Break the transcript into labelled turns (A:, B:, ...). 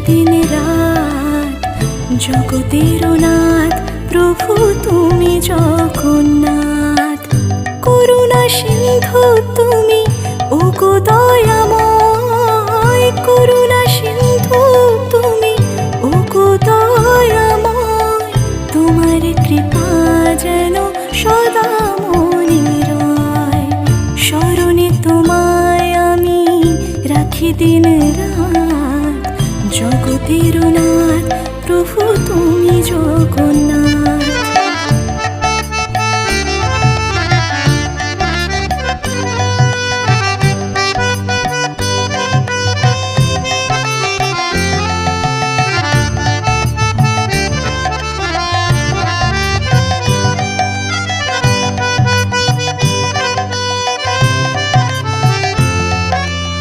A: দিন রাত জগতের নাথ প্রভু তুমি জগন্নাথ। করুণা সিন্ধু তুমি ওগো দয়াময়, করুণা সিন্ধু তুমি ওগো দয়াময়। তোমার কৃপা যেন সদা মনে রয়, স্মরণে তোমায় আমি রাখি দিন রাত। জগতের নাথ প্রভু তুমি জগন্নাথ।